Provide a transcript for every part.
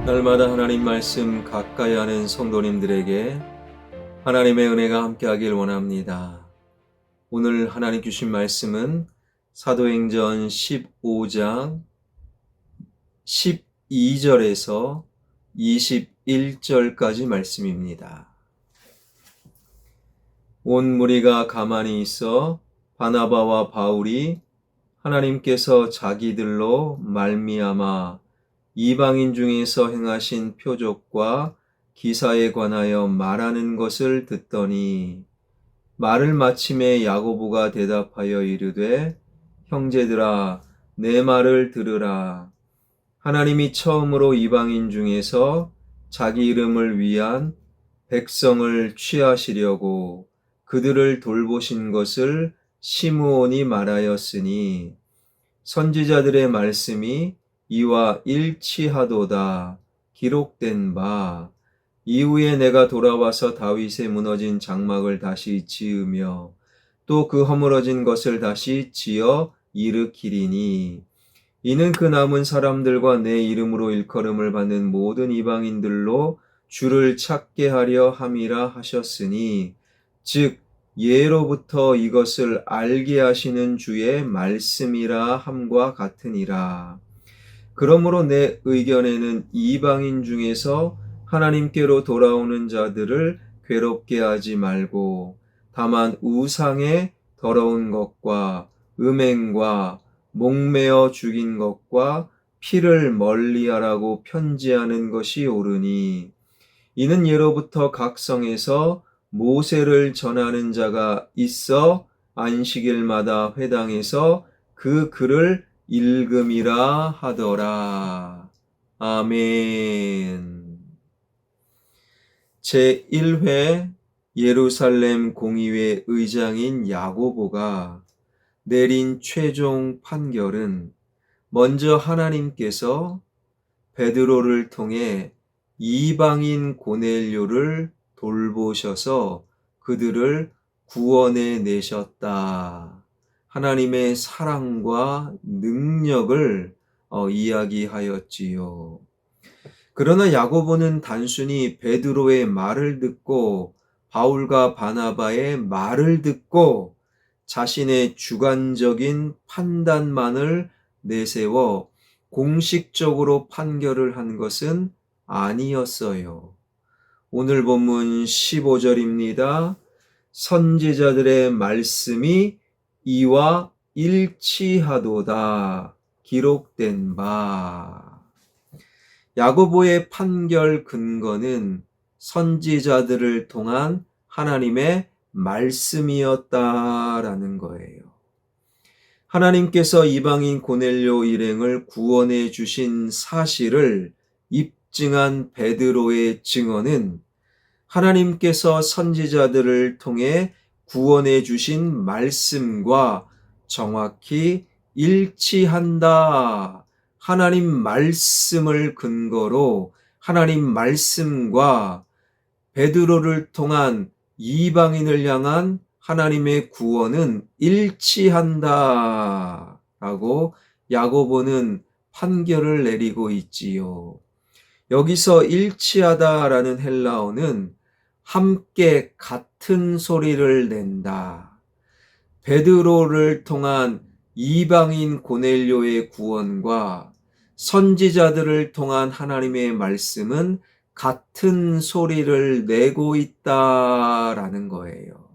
날마다 하나님 말씀 가까이 하는 성도님들에게 하나님의 은혜가 함께하길 원합니다. 오늘 하나님 주신 말씀은 사도행전 15장 12절에서 21절까지 말씀입니다. 온 무리가 가만히 있어 바나바와 바울이 하나님께서 자기들로 말미암아 이방인 중에서 행하신 표적과 기사에 관하여 말하는 것을 듣더니, 말을 마침에 야고보가 대답하여 이르되, 형제들아, 내 말을 들으라. 하나님이 처음으로 이방인 중에서 자기 이름을 위한 백성을 취하시려고 그들을 돌보신 것을 시므온이 말하였으니, 선지자들의 말씀이 이와 일치하도다 기록된 바, 이후에 내가 돌아와서 다윗의 무너진 장막을 다시 지으며 또 그 허물어진 것을 다시 지어 일으키리니, 이는 그 남은 사람들과 내 이름으로 일컬음을 받는 모든 이방인들로 주를 찾게 하려 함이라 하셨으니, 즉 예로부터 이것을 알게 하시는 주의 말씀이라 함과 같으니라. 그러므로 내 의견에는 이방인 중에서 하나님께로 돌아오는 자들을 괴롭게 하지 말고, 다만 우상의 더러운 것과 음행과 목매어 죽인 것과 피를 멀리하라고 편지하는 것이 옳으니, 이는 예로부터 각 성에서 모세를 전하는 자가 있어 안식일마다 회당에서 그 글을 읽음이라 하더라. 아멘. 제1회 예루살렘 공의회 의장인 야고보가 내린 최종 판결은, 먼저 하나님께서 베드로를 통해 이방인 고넬료를 돌보셔서 그들을 구원해 내셨다. 하나님의 사랑과 능력을 이야기하였지요. 그러나 야고보는 단순히 베드로의 말을 듣고 바울과 바나바의 말을 듣고 자신의 주관적인 판단만을 내세워 공식적으로 판결을 한 것은 아니었어요. 오늘 본문 15절입니다. 선지자들의 말씀이 이와 일치하도다 기록된 바. 야고보의 판결 근거는 선지자들을 통한 하나님의 말씀이었다라는 거예요. 하나님께서 이방인 고넬료 일행을 구원해 주신 사실을 입증한 베드로의 증언은 하나님께서 선지자들을 통해 구원해 주신 말씀과 정확히 일치한다. 하나님 말씀을 근거로 하나님 말씀과 베드로를 통한 이방인을 향한 하나님의 구원은 일치한다. 라고 야고보는 판결을 내리고 있지요. 여기서 일치하다라는 헬라어는 함께 같은 소리를 낸다. 베드로를 통한 이방인 고넬료의 구원과 선지자들을 통한 하나님의 말씀은 같은 소리를 내고 있다라는 거예요.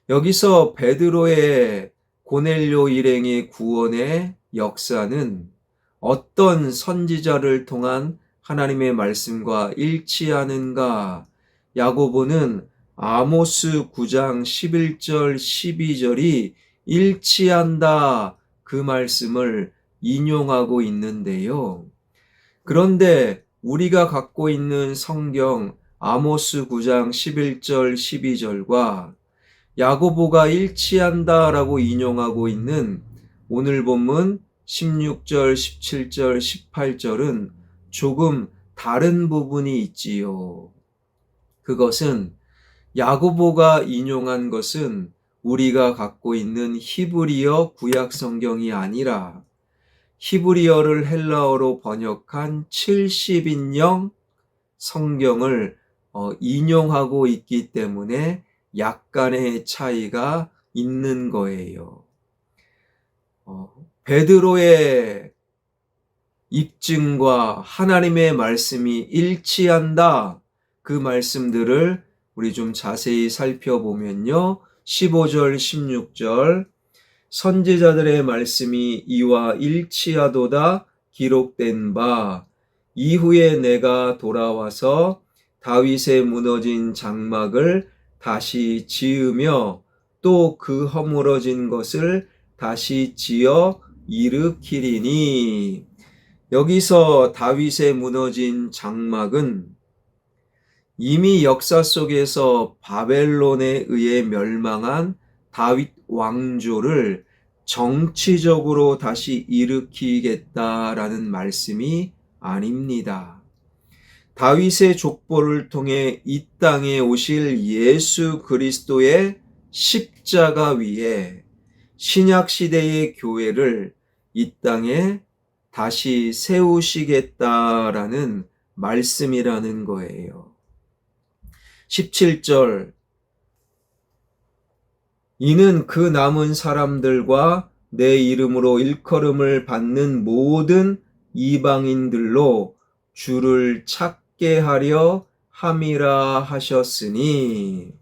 여기서 베드로의 고넬료 일행의 구원의 역사는 어떤 선지자를 통한 하나님의 말씀과 일치하는가? 야고보는 아모스 9장 11절 12절이 일치한다, 그 말씀을 인용하고 있는데요. 그런데 우리가 갖고 있는 성경 아모스 9장 11절 12절과 야고보가 일치한다라고 인용하고 있는 오늘 본문 16절, 17절, 18절은 조금 다른 부분이 있지요. 그것은 야고보가 인용한 것은 우리가 갖고 있는 히브리어 구약 성경이 아니라 히브리어를 헬라어로 번역한 70인령 성경을 인용하고 있기 때문에 약간의 차이가 있는 거예요. 베드로의 입증과 하나님의 말씀이 일치한다. 그 말씀들을 우리 좀 자세히 살펴보면요. 15절, 16절 선지자들의 말씀이 이와 일치하도다 기록된 바 이후에 내가 돌아와서 다윗의 무너진 장막을 다시 지으며 또 그 허물어진 것을 다시 지어 일으키리니. 여기서 다윗의 무너진 장막은 이미 역사 속에서 바벨론에 의해 멸망한 다윗 왕조를 정치적으로 다시 일으키겠다라는 말씀이 아닙니다. 다윗의 족보를 통해 이 땅에 오실 예수 그리스도의 십자가 위에 신약 시대의 교회를 이 땅에 다시 세우시겠다라는 말씀이라는 거예요. 17절 이는 그 남은 사람들과 내 이름으로 일컬음을 받는 모든 이방인들로 주를 찾게 하려 함이라 하셨으니.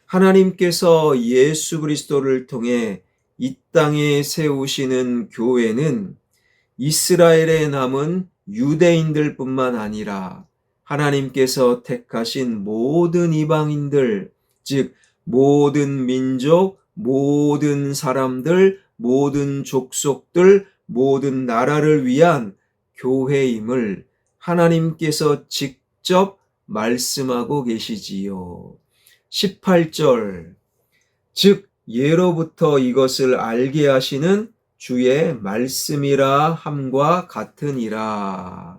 하나님께서 예수 그리스도를 통해 이 땅에 세우시는 교회는 이스라엘에 남은 유대인들뿐만 아니라 하나님께서 택하신 모든 이방인들, 즉 모든 민족, 모든 사람들, 모든 족속들, 모든 나라를 위한 교회임을 하나님께서 직접 말씀하고 계시지요. 18절 즉 예로부터 이것을 알게 하시는 주의 말씀이라 함과 같으니라.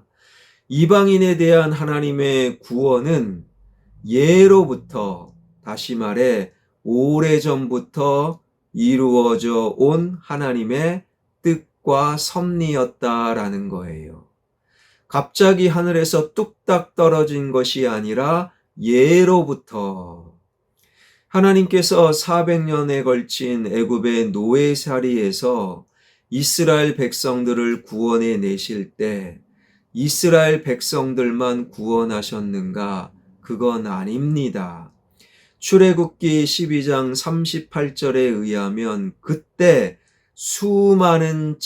이방인에 대한 하나님의 구원은 예로부터, 다시 말해 오래전부터 이루어져 온 하나님의 뜻과 섭리였다라는 거예요. 갑자기 하늘에서 뚝딱 떨어진 것이 아니라 예로부터 하나님께서 400년에 걸친 애굽의 노예살이에서 이스라엘 백성들을 구원해 내실 때 이스라엘 백성들만 구원하셨는가? 그건 아닙니다. 출애굽기 12장 38절에 의하면 그때 수많은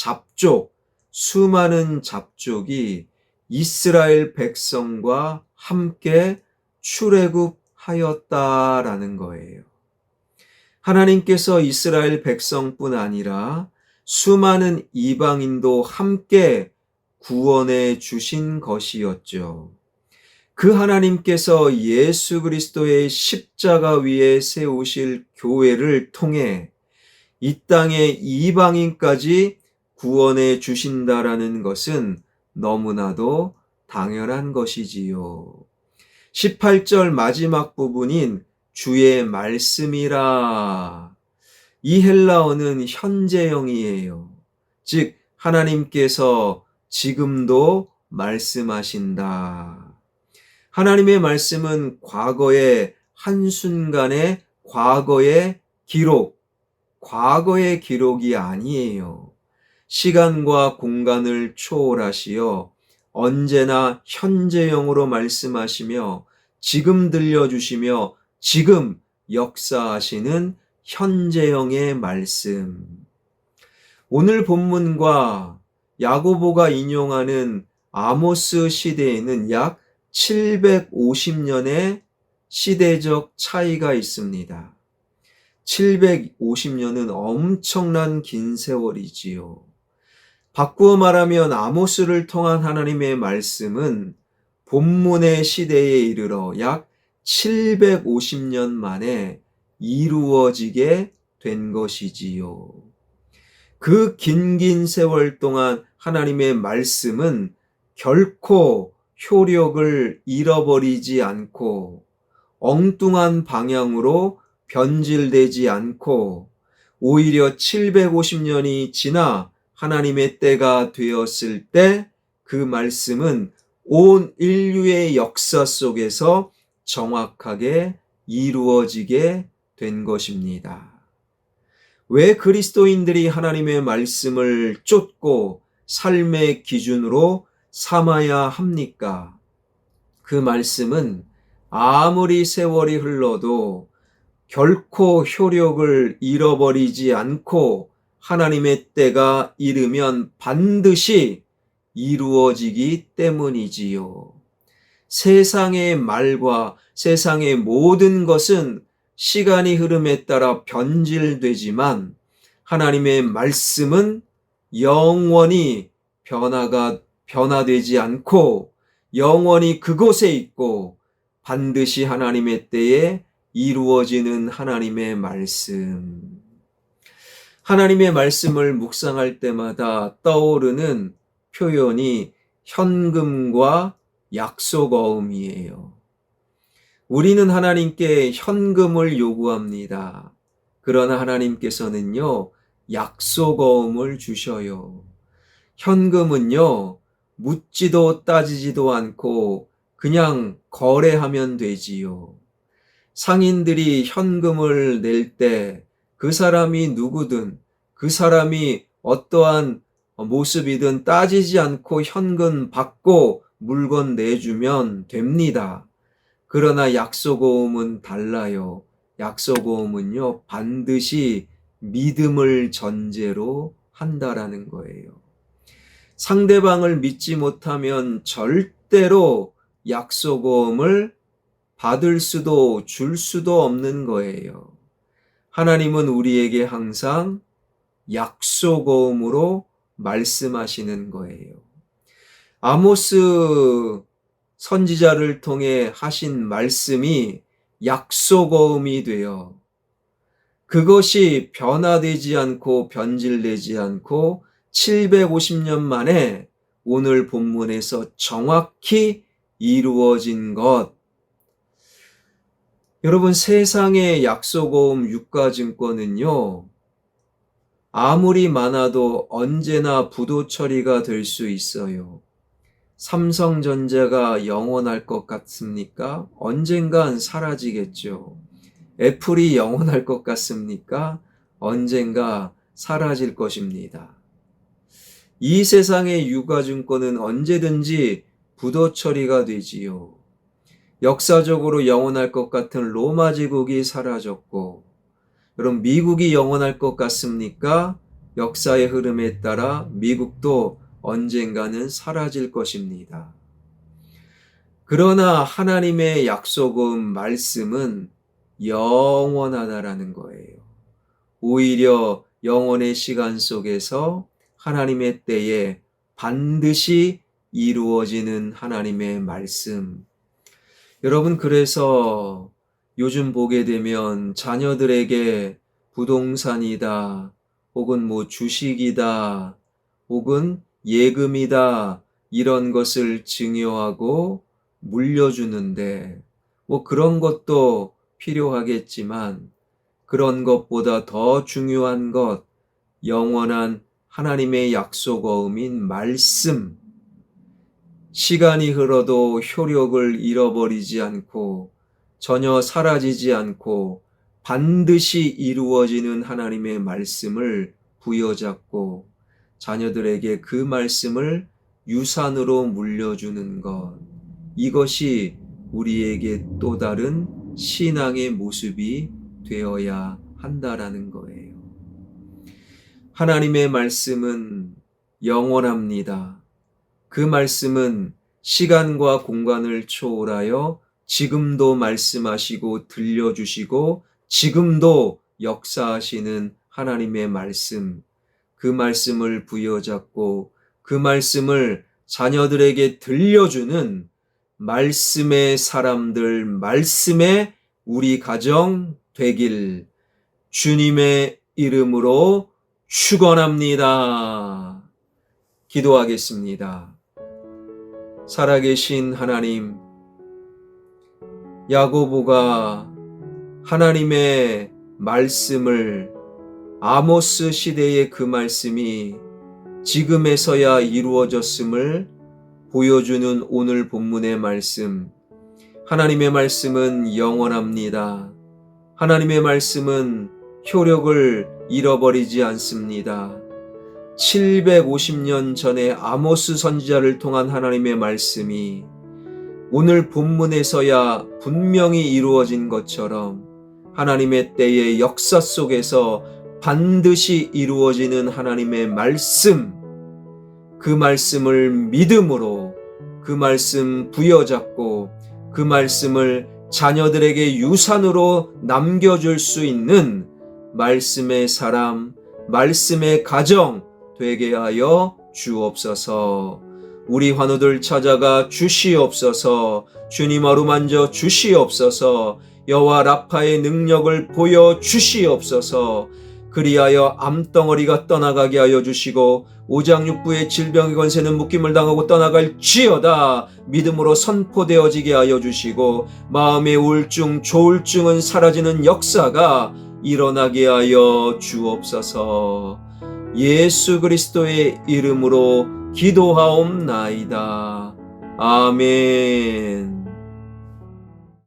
잡족이 이스라엘 백성과 함께 출애굽하였다라는 거예요. 하나님께서 이스라엘 백성뿐 아니라 수많은 이방인도 함께 구원해 주신 것이었죠. 그 하나님께서 예수 그리스도의 십자가 위에 세우실 교회를 통해 이 땅의 이방인까지 구원해 주신다라는 것은 너무나도 당연한 것이지요. 18절 마지막 부분인 주의 말씀이라. 이 헬라어는 현재형이에요. 즉 하나님께서 지금도 말씀하신다. 하나님의 말씀은 과거의 한순간의 과거의 기록이 아니에요. 시간과 공간을 초월하시어 언제나 현재형으로 말씀하시며 지금 들려주시며 지금 역사하시는 현재형의 말씀. 오늘 본문과 야고보가 인용하는 아모스 시대에는 약 750년의 시대적 차이가 있습니다. 750년은 엄청난 긴 세월이지요. 바꾸어 말하면 아모스를 통한 하나님의 말씀은 본문의 시대에 이르러 약 750년 만에 이루어지게 된 것이지요. 그 긴 세월 동안 하나님의 말씀은 결코 효력을 잃어버리지 않고 엉뚱한 방향으로 변질되지 않고 오히려 750년이 지나 하나님의 때가 되었을 때 그 말씀은 온 인류의 역사 속에서 정확하게 이루어지게 된 것입니다. 왜 그리스도인들이 하나님의 말씀을 쫓고 삶의 기준으로 삼아야 합니까? 그 말씀은 아무리 세월이 흘러도 결코 효력을 잃어버리지 않고 하나님의 때가 이르면 반드시 이루어지기 때문이지요. 세상의 말과 세상의 모든 것은 시간이 흐름에 따라 변질되지만 하나님의 말씀은 영원히 변화되지 않고 영원히 그곳에 있고 반드시 하나님의 때에 이루어지는 하나님의 말씀. 하나님의 말씀을 묵상할 때마다 떠오르는 표현이 현금과 약속어음이에요. 우리는 하나님께 현금을 요구합니다. 그러나 하나님께서는요, 약속어음을 주셔요. 현금은요, 묻지도 따지지도 않고 그냥 거래하면 되지요. 상인들이 현금을 낼 때 그 사람이 누구든 그 사람이 어떠한 모습이든 따지지 않고 현금 받고 물건 내주면 됩니다. 그러나 약속어음은 달라요. 약속어음은요, 반드시 믿음을 전제로 한다라는 거예요. 상대방을 믿지 못하면 절대로 약속어음을 받을 수도 줄 수도 없는 거예요. 하나님은 우리에게 항상 약속어음으로 말씀하시는 거예요. 아모스 선지자를 통해 하신 말씀이 약속어음이 되어 그것이 변화되지 않고 변질되지 않고 750년 만에 오늘 본문에서 정확히 이루어진 것. 여러분, 세상의 약속어음 유가증권은요, 아무리 많아도 언제나 부도 처리가 될 수 있어요. 삼성전자가 영원할 것 같습니까? 언젠간 사라지겠죠. 애플이 영원할 것 같습니까? 언젠가 사라질 것입니다. 이 세상의 유가증권은 언제든지 부도 처리가 되지요. 역사적으로 영원할 것 같은 로마 제국이 사라졌고, 여러분, 미국이 영원할 것 같습니까? 역사의 흐름에 따라 미국도 언젠가는 사라질 것입니다. 그러나 하나님의 약속은 말씀은 영원하다라는 거예요. 오히려 영원의 시간 속에서 하나님의 때에 반드시 이루어지는 하나님의 말씀. 여러분, 그래서 요즘 보게 되면 자녀들에게 부동산이다, 혹은 주식이다, 혹은 예금이다, 이런 것을 증여하고 물려주는데, 그런 것도 필요하겠지만, 그런 것보다 더 중요한 것, 영원한 하나님의 약속어음인 말씀. 시간이 흘러도 효력을 잃어버리지 않고 전혀 사라지지 않고 반드시 이루어지는 하나님의 말씀을 부여잡고 자녀들에게 그 말씀을 유산으로 물려주는 것. 이것이 우리에게 또 다른 신앙의 모습이 되어야 한다라는 거예요. 하나님의 말씀은 영원합니다. 그 말씀은 시간과 공간을 초월하여 지금도 말씀하시고 들려주시고 지금도 역사하시는 하나님의 말씀, 그 말씀을 부여잡고 그 말씀을 자녀들에게 들려주는 말씀의 사람들, 말씀의 우리 가정 되길 주님의 이름으로 축원합니다. 기도하겠습니다. 살아계신 하나님, 야고보가 하나님의 말씀을, 아모스 시대의 그 말씀이 지금에서야 이루어졌음을 보여주는 오늘 본문의 말씀. 하나님의 말씀은 영원합니다. 하나님의 말씀은 효력을 잃어버리지 않습니다. 750년 전에 아모스 선지자를 통한 하나님의 말씀이 오늘 본문에서야 분명히 이루어진 것처럼 하나님의 때의 역사 속에서 반드시 이루어지는 하나님의 말씀, 그 말씀을 믿음으로 그 말씀 부여잡고 그 말씀을 자녀들에게 유산으로 남겨줄 수 있는 말씀의 사람, 말씀의 가정 되게 하여 주옵소서. 우리 환우들 찾아가 주시옵소서. 주님 어루만져 주시옵소서. 여호와 라파의 능력을 보여 주시옵소서. 그리하여 암덩어리가 떠나가게 하여 주시고 오장육부의 질병의 권세는 묶임을 당하고 떠나갈지어다. 믿음으로 선포되어지게 하여 주시고 마음의 우울증, 조울증은 사라지는 역사가 일어나게 하여 주옵소서. 예수 그리스도의 이름으로 기도하옵나이다. 아멘.